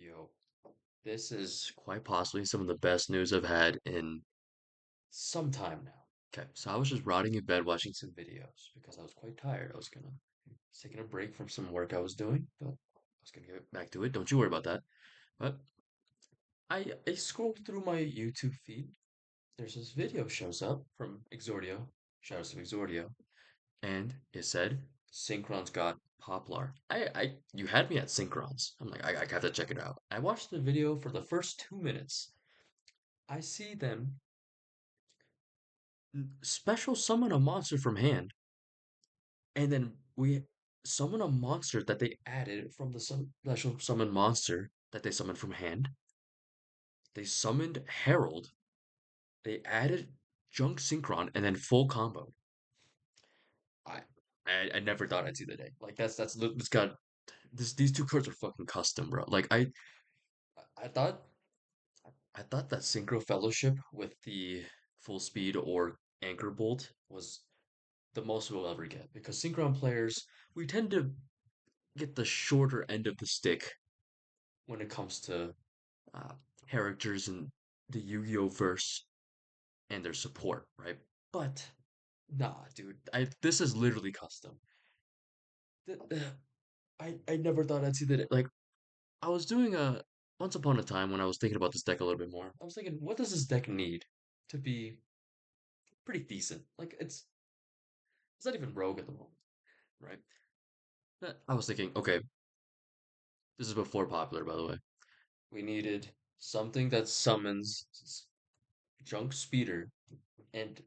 Yo, this is quite possibly some of the best news I've had in some time now. Okay, so I was just rotting in bed watching some videos because I was quite tired. I was taking a break from some work I was doing, but I was gonna get back to it. Don't you worry about that. But I scrolled through my YouTube feed. There's this video shows up from Exordio. Shout out to Exordio. And it said Synchron's got Poplar. You had me at Synchrons. I'm like, I have to check it out. I watched the video for the first 2 minutes. I see them special summon a monster from hand, and then we summon a monster that they added from the special summon monster that they summoned from hand. They summoned Herald. They added Junk Synchron, and then full combo. I I never thought I'd see the day. Like it's got these two cards are fucking custom, bro. Like I thought I thought that Synchro Fellowship with the full speed or anchor bolt was the most we'll ever get because Synchron players we tend to get the shorter end of the stick when it comes to uh, characters in the Yu-Gi-Oh verse and their support, right? But nah, dude, I this is literally custom. I never thought I'd see that. Like I was doing a once upon a time when I was thinking about this deck a little bit more. I was thinking, what does this deck need to be pretty decent? Like it's not even rogue at the moment, right? I was thinking, okay, this is before popular, by the way. We needed something that summons junk speeder, and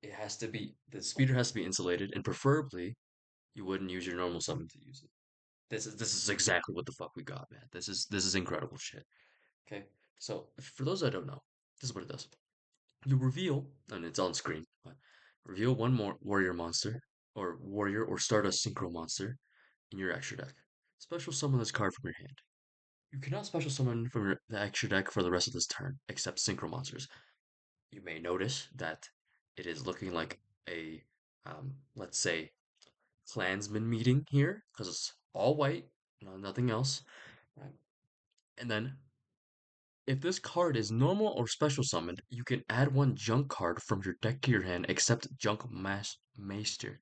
the speeder has to be insulated, and preferably you wouldn't use your normal summon to use it. This is exactly what the fuck we got, man. This is incredible shit. Okay, so for those that don't know, this is what it does. You reveal, and it's on screen, but reveal one more warrior monster, or warrior or Stardust Synchro monster in your extra deck. Special summon this card from your hand. You cannot special summon from the extra deck for the rest of this turn, except synchro monsters. You may notice that it is looking like a, let's say, clansman meeting here, because it's all white, nothing else. Right? And then, if this card is normal or special summoned, you can add one junk card from your deck to your hand, except Junk Meister.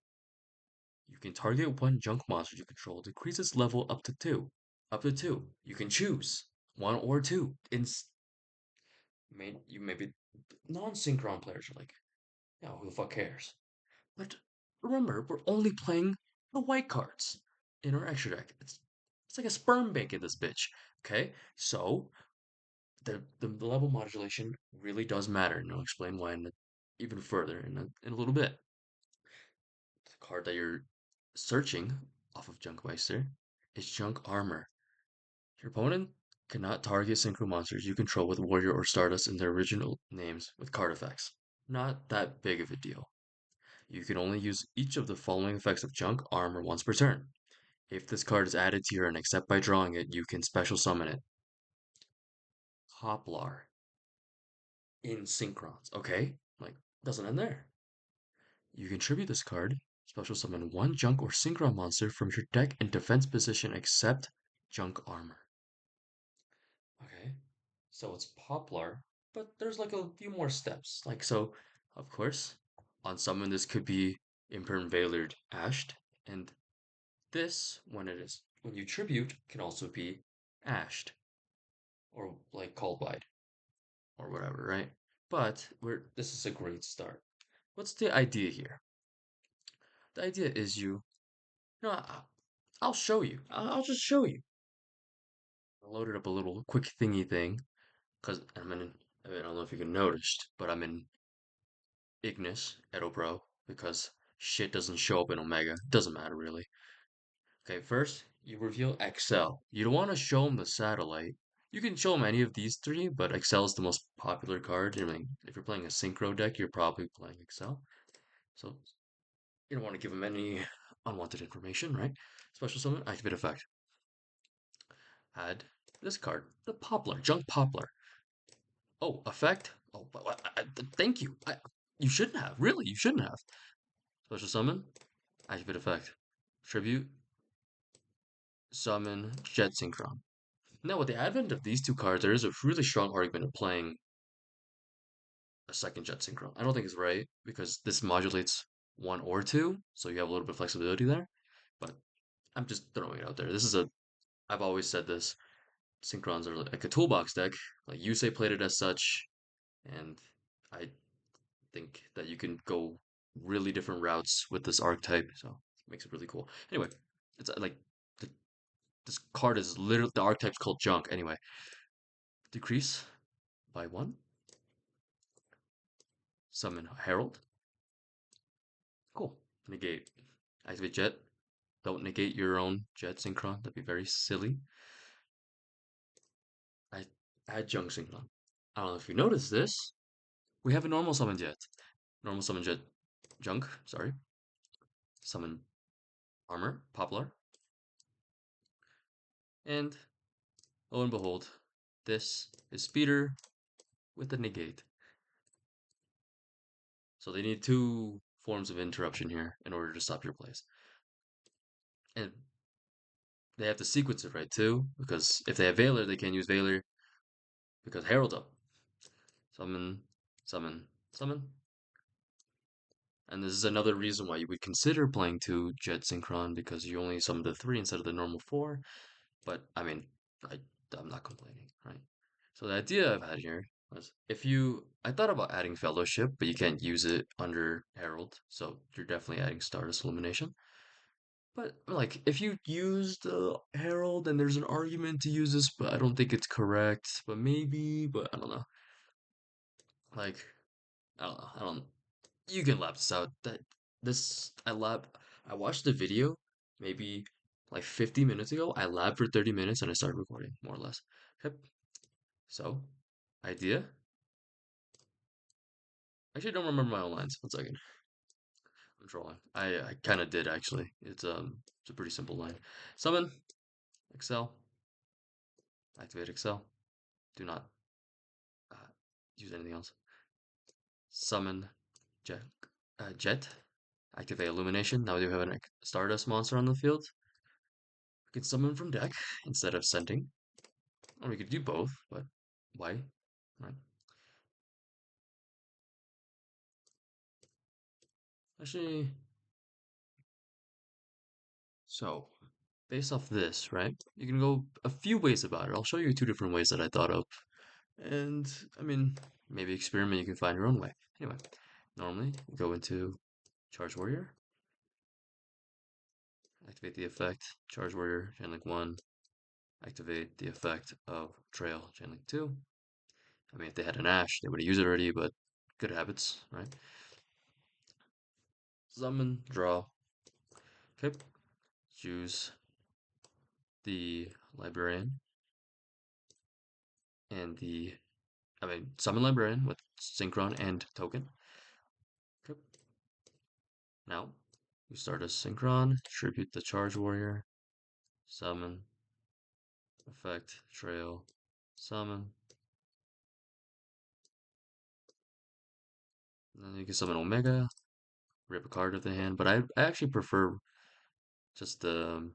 You can target one junk monster you control, decrease its level up to 2. Up to 2. You can choose 1 or 2. You maybe non-synchron players are like, yeah, who the fuck cares? But remember, we're only playing the white cards in our extra deck. It's like a sperm bank in this bitch. Okay, so the level modulation really does matter, and I'll explain why even further in a little bit. The card that you're searching off of Junk Meister is Junk Armor. Your opponent cannot target synchro monsters you control with Warrior or Stardust in their original names with card effects. Not that big of a deal. You can only use each of the following effects of Junk Armor once per turn. If this card is added to your hand except by drawing it, you can special summon it. Poplar in Synchrons. Okay, like doesn't end there. You can tribute this card, special summon one Junk or Synchron monster from your deck in defense position except Junk Armor. Okay, so it's Poplar, but there's like a few more steps. Like so, of course, on summon this could be Imperm Veilered Ashed, and this, when you tribute, can also be Ashed or like Cold Wide or whatever, right? But this is a great start. What's the idea here? The idea is I'll show you. I'll just show you. I loaded up a little quick thingy thing because I don't know if you can notice, but I'm in Ignis Edo Pro because shit doesn't show up in Omega. Doesn't matter really. Okay, first you reveal Excel. You don't want to show them the satellite. You can show them any of these three, but Excel is the most popular card. I mean, if you're playing a synchro deck, you're probably playing Excel. So you don't want to give them any unwanted information, right? Special summon, activate effect. Add this card, the Poplar, Junk Poplar. Oh, effect? Oh, thank you. You shouldn't have. Really, you shouldn't have. Special summon, activate effect. Tribute, summon, Jet Synchron. Now, with the advent of these two cards, there is a really strong argument of playing a second Jet Synchron. I don't think it's right because this modulates one or two, so you have a little bit of flexibility there. But I'm just throwing it out there. This is a I've always said this. Synchrons are like a toolbox deck. Like you say, played it as such, and I think that you can go really different routes with this archetype. So it makes it really cool. Anyway, it's like the, this card is literally the archetype's called Junk. Anyway, decrease by one. Summon Herald. Cool. Negate. Activate Jet. Don't negate your own Jet Synchron. That'd be very silly. I add Junk Synchron. I don't know if you noticed this. We have a normal summon Jet. Normal summon Jet Junk, sorry. Summon Armor, Poplar. And lo and behold, this is Speeder with the negate. So they need two forms of interruption here in order to stop your plays. And they have to sequence it right too, because if they have Veiler, they can't use Veiler because Herald up. Summon, summon, summon. And this is another reason why you would consider playing two Jet Synchron because you only summon the three instead of the normal four. But I mean, I, I'm not complaining, right? So the idea I've had here was I thought about adding Fellowship, but you can't use it under Herald, so you're definitely adding Stardust Illumination. But like, if you use the Herald, and there's an argument to use this, but I don't think it's correct. But maybe, but I don't know. Like, I don't know. I don't. You can lap this out. I watched the video maybe like 50 minutes ago. I labbed for 30 minutes and I started recording, more or less. Yep. So, idea. Actually, don't remember my own lines. 1 second. I'm trolling. I kind of did actually. It's a pretty simple line. Summon, Excel, activate Excel. Do not uh, use anything else. Summon Jet, Jet, activate Illumination. Now we do have a Stardust monster on the field. We can summon from deck instead of sending. Or we could do both, but why? Right? Actually, so based off this, right? You can go a few ways about it. I'll show you two different ways that I thought of. And I mean, maybe experiment, you can find your own way. Anyway, normally you go into Charge Warrior, activate the effect, Charge Warrior, Chainlink 1, activate the effect of Trail, Chainlink 2. I mean, if they had an Ash, they would have used it already, but good habits, right? Summon, draw. Okay, choose the Librarian and summon Librarian with Synchron and Token. Okay. Now, we start a Synchron, tribute the Charge Warrior, summon, effect, trail, summon. And then you can summon Omega, rip a card of the hand, but I actually prefer just the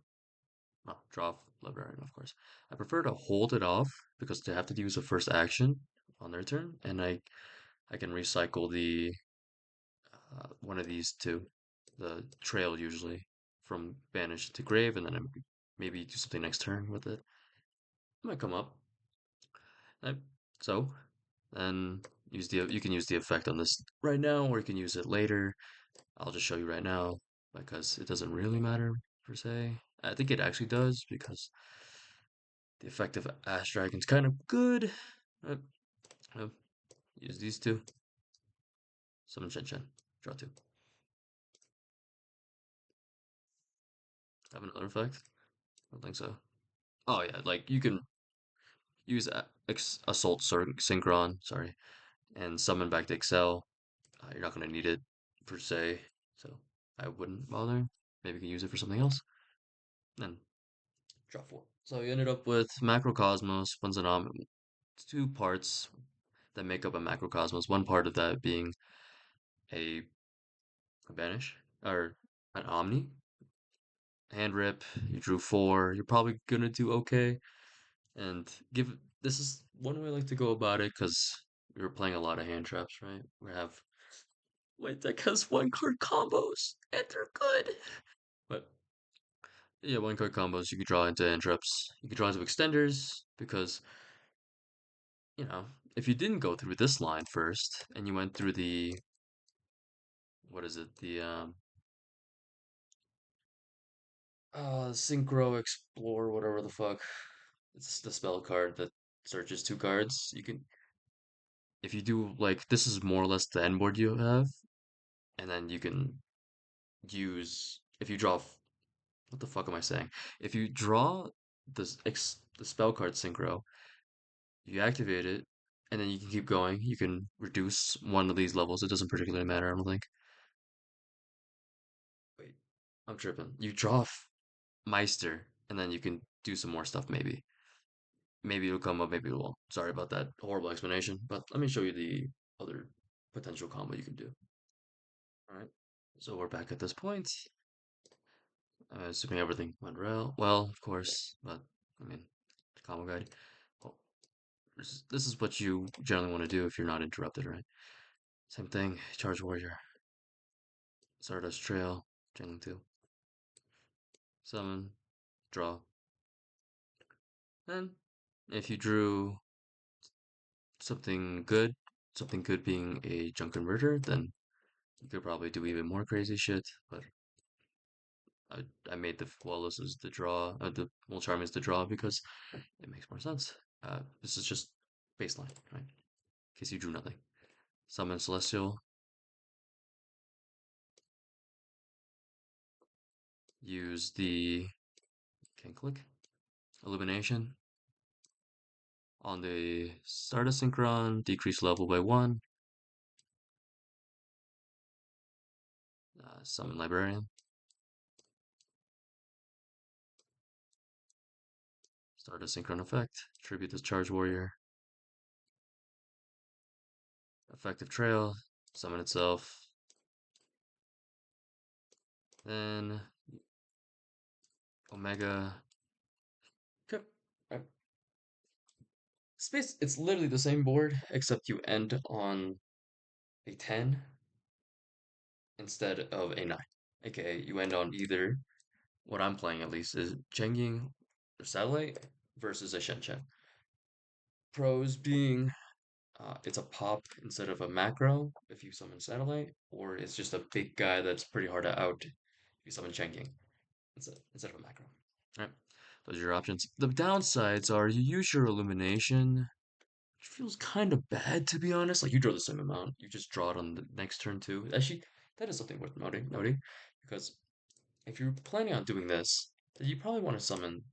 draw Librarian, of course. I prefer to hold it off because they have to use the first action on their turn, and I can recycle the one of these two, the trail usually, from banish to grave, and then maybe do something next turn with it. It might come up. Uh, so then you can use the effect on this right now, or you can use it later. I'll just show you right now because it doesn't really matter per se. I think it actually does because the effect of Ash Dragon's kind of good. Uh, uh, use these two. Summon Chen. Draw two. Have another effect? I don't think so. Oh yeah, like you can use Assault Synchron, sorry, and summon back to Excel. You're not going to need it per se, so I wouldn't bother. Maybe you can use it for something else. Then draw four. So you ended up with Macrocosmos, one's an two parts that make up a Macrocosmos. One part of that being a, a banish or an Omni. Hand rip, you drew four. You're probably gonna do okay. And give this is one way I like to go about it because we were playing a lot of hand traps, right? We have my deck has one card combos and they're good. But yeah, one card combos you can draw into hand traps. You can draw into extenders because if you didn't go through this line first and you went through the what is it? The Synchro Explore, whatever the fuck. It's the spell card that searches two cards. You can if you do like this is more or less the end board you have, and then you can use if you draw what the fuck am I saying? If you draw the spell card synchro, you activate it, and then you can keep going. You can reduce one of these levels. It doesn't particularly matter, I don't think. Wait, I'm tripping. You draw Meister, and then you can do some more stuff. Maybe it'll come up. Maybe it won't. Sorry about that horrible explanation. But let me show you the other potential combo you can do. All right. So we're back at this point. Assuming everything went well, of course. But I mean, combo guide. Well, this is what you generally want to do if you're not interrupted, right? Same thing. Charge Warrior, Stardust Trail, Chengying 2, Summon, Draw. And if you drew something good, something good being a junk converter, then you could probably do even more crazy shit. But I made the Fuwalos as the draw, the Mulcharmy as the draw because it makes more sense. This is just baseline, right? In case you drew nothing. Summon Celestial, use the can click Illumination on the Stardust Synchron, decrease level by 1, summon Librarian, Stardust Synchron effect, tribute this Charge Warrior, effective Trail, summon itself, then Omega. Okay. Space, it's literally the same board, except you end on a 10 instead of a 9. Okay, you end on either, what I'm playing at least, is Chengying or Satellite versus a Shenchen. Pros being it's a pop instead of a macro if you summon Satellite, or it's just a big guy that's pretty hard to out if you summon Chengying instead of a macro. All right, those are your options. The downsides are you use your Illumination, which feels kind of bad to be honest. Like you draw the same amount, you just draw it on the next turn too. Actually, that is something worth noting because if you're planning on doing this, then you probably want to summon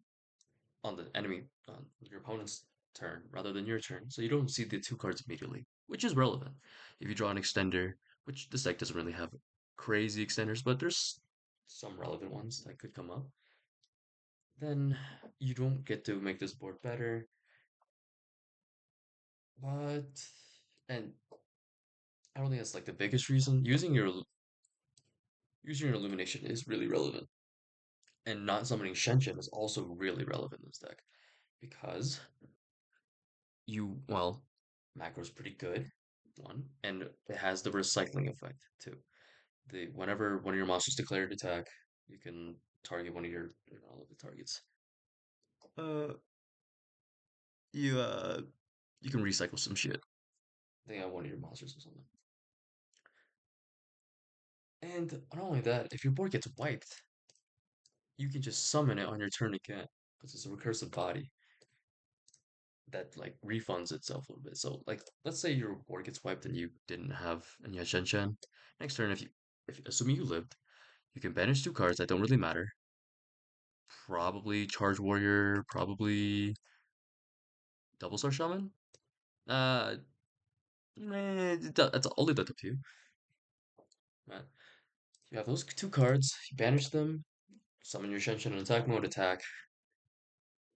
on the enemy on your opponent's turn rather than your turn, so you don't see the two cards immediately, which is relevant. If you draw an extender, which this deck doesn't really have crazy extenders, but there's some relevant ones that could come up, then you don't get to make this board better. But and I don't think that's like the biggest reason. Using your illumination is really relevant. And not summoning Shenshin is also really relevant in this deck because macro's pretty good, one, and it has the recycling effect too. The whenever one of your monsters declared attack, you can target one of all of the targets. Uh, you you can recycle some shit. They have one of your monsters or something. And not only that, if your board gets wiped, you can just summon it on your turn again because it's a recursive body that like refunds itself a little bit. So like let's say your board gets wiped and you didn't have and you had Shen Shen. Next turn, if assuming you lived, you can banish two cards that don't really matter. Probably Charge Warrior, probably Double Star Shaman. Uh, I'll leave that up to you. Right. You have those two cards. You banish them. Summon your Shen Shen in attack mode. Attack.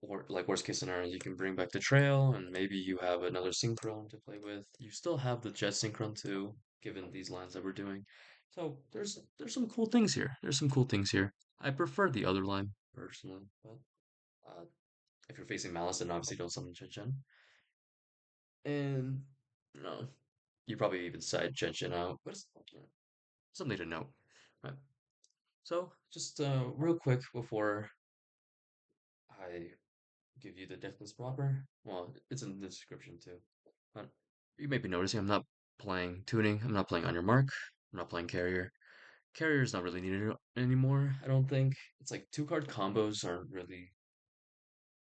Or like worst case scenario, you can bring back the trail, and maybe you have another Synchron to play with. You still have the Jet Synchron too, given these lines that we're doing. So there's some cool things here. There's some cool things here. I prefer the other line personally, but uh, If you're facing Malice, then obviously don't summon Chen. And you know, you probably even side Chen out, but it's something to note. Right. So just real quick before I give you the deck list proper. Well, it's in the description too. But you may be noticing I'm not playing tuning. I'm not playing on your mark. I'm not playing carrier. Carrier is not really needed anymore, I don't think. It's like two card combos aren't really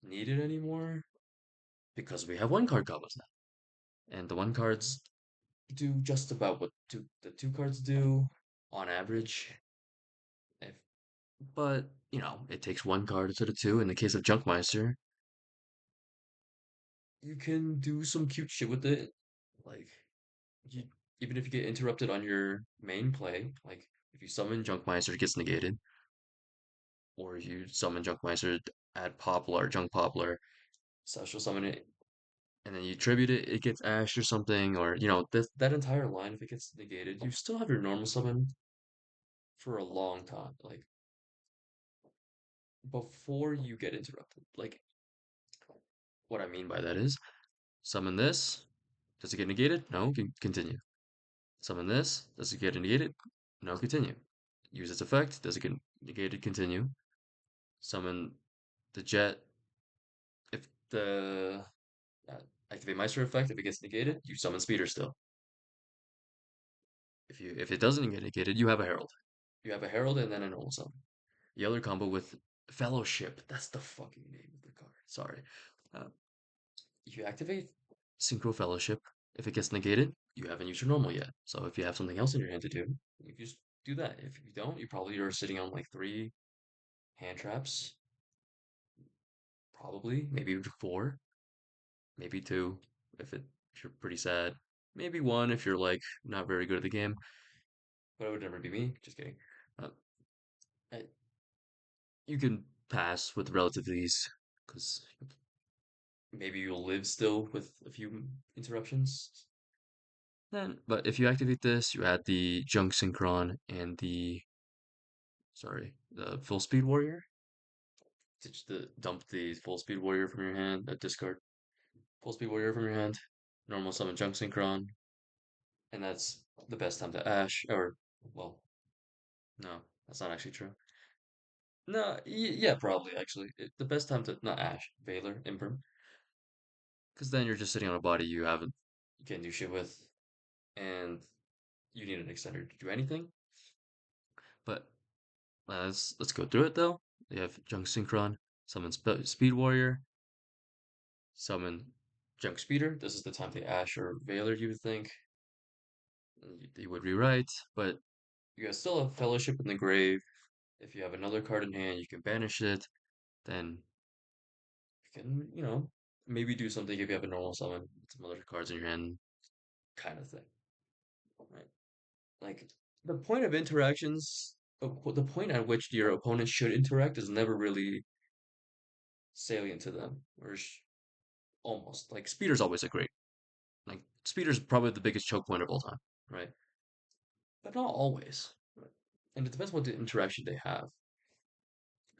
needed anymore because we have one card combos now. And the one cards do just about what the two cards do on average. If, but, you know, it takes one card instead of two. In the case of Junk Meister, you can do some cute shit with it. Like, you, even if you get interrupted on your main play, like if you summon Junk Meister, it gets negated, or you summon Junk Meister, add Poplar, Junk Poplar, special summon it, and then you tribute it, it gets Ash or something, or you know that entire line. If it gets negated, you still have your normal summon for a long time, like before you get interrupted. Like what I mean by that is summon this. Does it get negated? No, continue. Summon this. Does it get negated? No, continue. Use its effect. Does it get negated? Continue. Summon the Jet. If the uh, activate Meister effect, if it gets negated, you summon Speeder still. If it doesn't get negated, you have a Herald. You have a Herald and then a normal summon. The other combo with Fellowship. That's the fucking name of the card. Sorry. Uh, you activate Synchro Fellowship. If it gets negated, you haven't used your normal yet. So if you have something else in your hand to do, you just do that. If you don't, you probably are sitting on like three hand traps. Probably, maybe four, maybe two if you're pretty sad. Maybe one if you're like not very good at the game, but it would never be me. Just kidding. Uh, I- you can pass with relative ease because maybe you'll live still with a few interruptions. Then, but if you activate this, you add the Junk Synchron and the full speed warrior. Dump the full speed warrior from your hand, discard full speed warrior from your hand, normal summon Junk Synchron, and that's the best time to Ash. Or, well, no, that's not actually true. No, yeah, probably actually. The best time to not Ash, Valor, Imperm, because then you're just sitting on a body you can't do shit with, and you need an extender to do anything. But let's go through it though. You have Junk Synchron, summon Speed Warrior, summon Junk Speeder. This is the time to Ash or Valor, you would think. You would rewrite, but you guys still have Fellowship in the grave. If you have another card in hand, you can banish it. Then you can, maybe do something if you have a normal summon, with some other cards in your hand, kind of thing, right? Like the point of interactions, the point at which your opponent should interact is never really salient to them, or almost. Like Speeder's always a great, like Speeder's probably the biggest choke point of all time, right? But not always, right? And it depends what the interaction they have.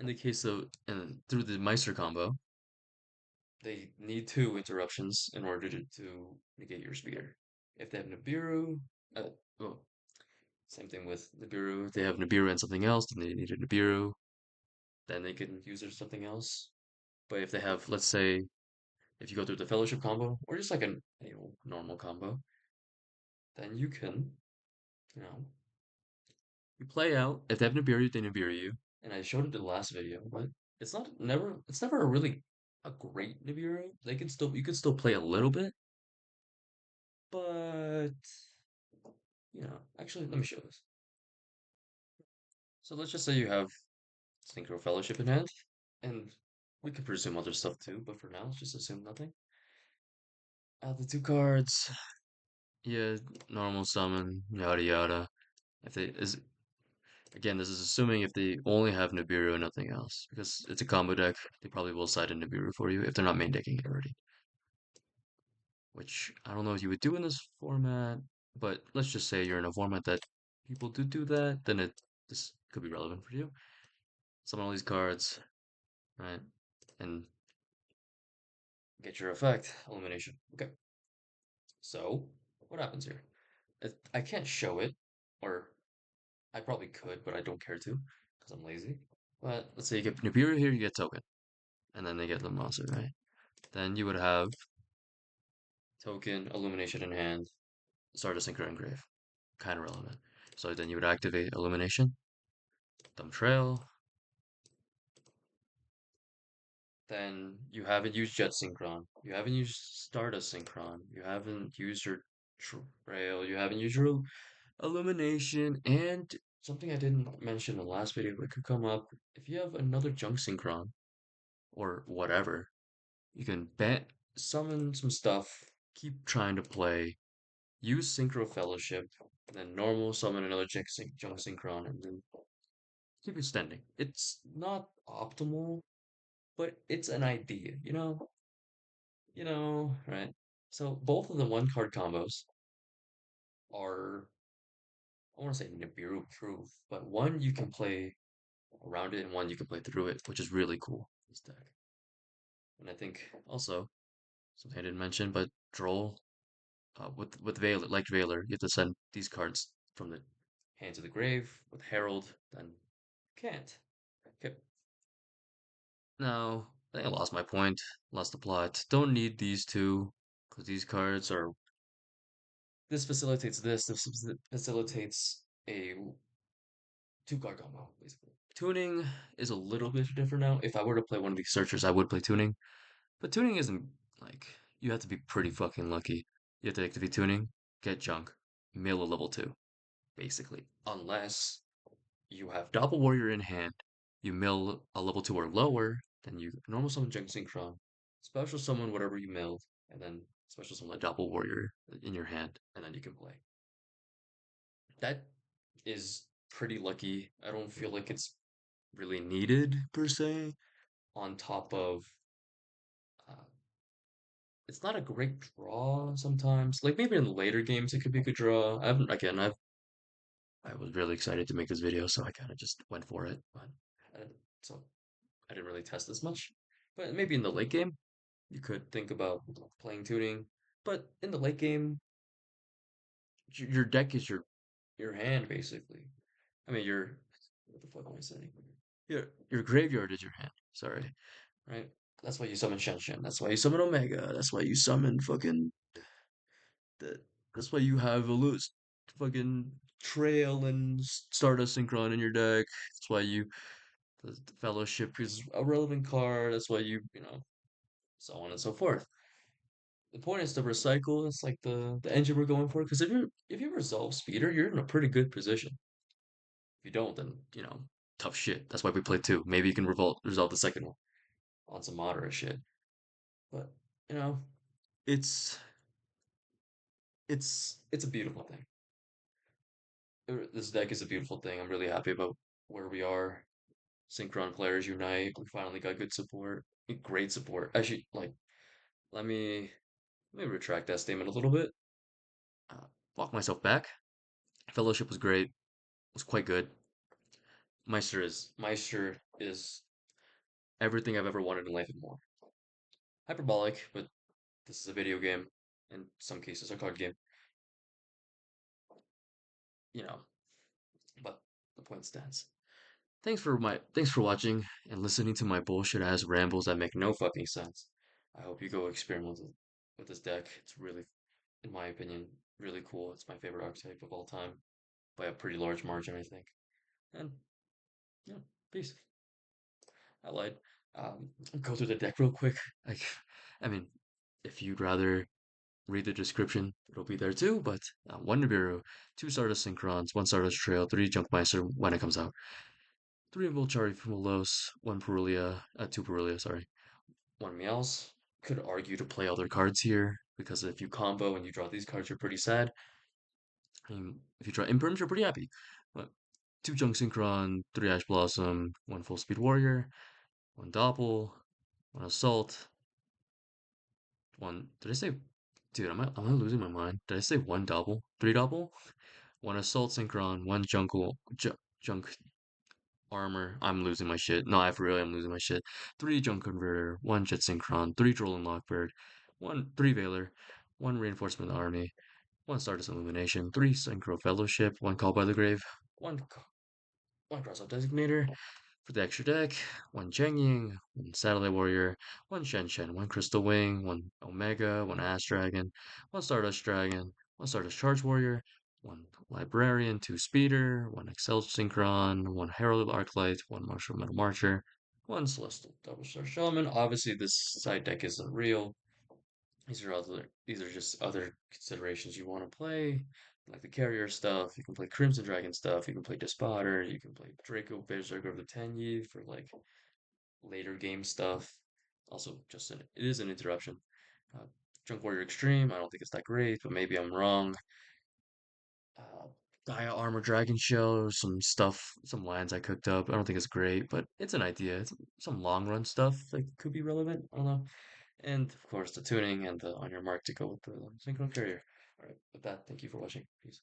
In the case of, and through the Meister combo, they need two interruptions in order to negate your speeder. If they have Nibiru, well, same thing with Nibiru. If they have Nibiru and something else, then they need a Nibiru. Then they can use their something else. But if they have, let's say, if you go through the Fellowship combo, or just like a normal combo, then you can, you know, you play out. If they have Nibiru, they Nibiru you. And I showed it in the last video, but it's never a really a great Nibiru. You can still play a little bit, but actually, let me show this. So let's just say you have Synchro Fellowship in hand, and we could presume other stuff too, but for now, let's just assume nothing. Add the two cards. Yeah, normal summon, yada yada. If they is Again, this is assuming if they only have Nibiru and nothing else, because it's a combo deck. They probably will side a Nibiru for you if they're not main decking it already. Which I don't know if you would do in this format, but let's just say you're in a format that people do that, then this could be relevant for you. Summon all these cards, right? And get your effect, elimination. Okay, so what happens here? I can't show it, or I probably could, but I don't care to, because I'm lazy. But let's say you get Nibiru here, you get token, and then they get the monster, right? Then you would have token, illumination in hand, Stardust Synchron engrave. Kind of relevant. So then you would activate illumination, dumb trail. Then you haven't used Jet Synchron. You haven't used Stardust Synchron. You haven't used your trail. You haven't used your illumination. And something I didn't mention in the last video, but could come up. If you have another Junk Synchron or whatever, you can summon some stuff, keep trying to play, use Synchro Fellowship, and then normal summon another Junk Synchron, and then keep extending. It's not optimal, but it's an idea, right? So both of the one card combos are, I want to say Nibiru proof, but one you can play around it and one you can play through it, which is really cool, this deck. And I think also something I didn't mention, but Droll, with Veiler, like Veiler, you have to send these cards from the hand to the grave. With Herald, then can't. Okay. Now, I think I lost my point, lost the plot. Don't need these two, because these cards are. This facilitates this. This facilitates a two card combo, basically. Tuning is a little bit different now. If I were to play one of these searchers, I would play tuning. But tuning isn't like you have to be pretty fucking lucky. You have to activate tuning, get junk, mill a level 2, basically. Unless you have Doppelwarrior in hand, you mill a level 2 or lower, then you normal summon Junk Synchron, special summon whatever you milled, and then special summon a Doppelwarrior in your hand, and then you can play. That is pretty lucky. I don't feel like it's really needed per se. On top of, uh, it's not a great draw sometimes. Like maybe in the later games it could be a good draw. I haven't again. I was really excited to make this video, so I kind of just went for it. But so I didn't really test this much. But maybe in the late game you could think about playing tuning. But in the late game, your deck is your hand basically. I mean your what the fuck am I saying? Your graveyard is your hand. Sorry, right? That's why you summon Shen. That's why you summon Omega. That's why you summon fucking the. That's why you have a loose fucking Trail and Stardust Synchron in your deck. That's why the Fellowship is a relevant card. That's why so on and so forth. The point is to recycle. It's like the engine we're going for. Because if you resolve Speeder, you're in a pretty good position. If you don't, then tough shit. That's why we play two. Maybe you can resolve the second one on some moderate shit. But you know, it's it's a beautiful thing. This deck is a beautiful thing. I'm really happy about where we are. Synchron players unite. We finally got good support. Great support. Actually, like let me let me retract that statement a little bit. Uh, walk myself back. Fellowship was great. Was quite good. Meister is everything I've ever wanted in life and more. Hyperbolic, but this is a video game. In some cases, a card game. You know, but the point stands. Thanks for watching and listening to my bullshit ass rambles that make no fucking sense. I hope you go experiment with this deck. It's really, in my opinion, really cool. It's my favorite archetype of all time by a pretty large margin, I think. And yeah, peace. I lied. Go through the deck real quick. Like, I mean, if you'd rather read the description, it'll be there too. But one Nibiru, two Stardust Synchrons, one Stardust Trail, three Junk Meister when it comes out, three Mulcharmy Fuwalos, one Purulia, two Purulia, sorry, one Meowls. Could argue to play other cards here because if you combo and you draw these cards, you're pretty sad. I mean, if you draw Imprims, you're pretty happy. But two Junk Synchron, three Ash Blossom, one Full Speed Warrior, one Doppel, one Assault, one. Did I say? Dude, am I losing my mind? Did I say one Doppel? Three Doppel? One Assault Synchron, one Junk armor. I'm losing my shit. No, I for real, I'm losing my shit. Three Junk Converter, one Jet Synchron, three Droll and Lockbird, three Veiler, one Reinforcement Army, one Stardust Illumination, three Synchro Fellowship, one Call by the Grave, one Crossout Designator for the extra deck, one Chengying, one Satellite Warrior, one Shen, one Crystal Wing, one Omega, one Ash Dragon, one Stardust Dragon, one Stardust Charge Warrior, one Librarian, two Speeder, one Assault Synchron, one Herald Arclight, one Martial Metal Marcher, one Celestial Double Star Shaman. Obviously, this side deck isn't real. These are just other considerations you want to play, like the carrier stuff. You can play Crimson Dragon stuff. You can play Despotter. You can play Draco Berserker of the Tenyi for like later game stuff. Also, it is an interruption. Uh, Junk Warrior Extreme. I don't think it's that great, but maybe I'm wrong. Uh, Gaia Armor Dragon Show, some stuff, some lines I cooked up. I don't think it's great, but it's an idea. It's some long run stuff that could be relevant. I don't know. And of course, the tuning and the on your mark to go with the synchron carrier. All right, with that, thank you for watching. Peace.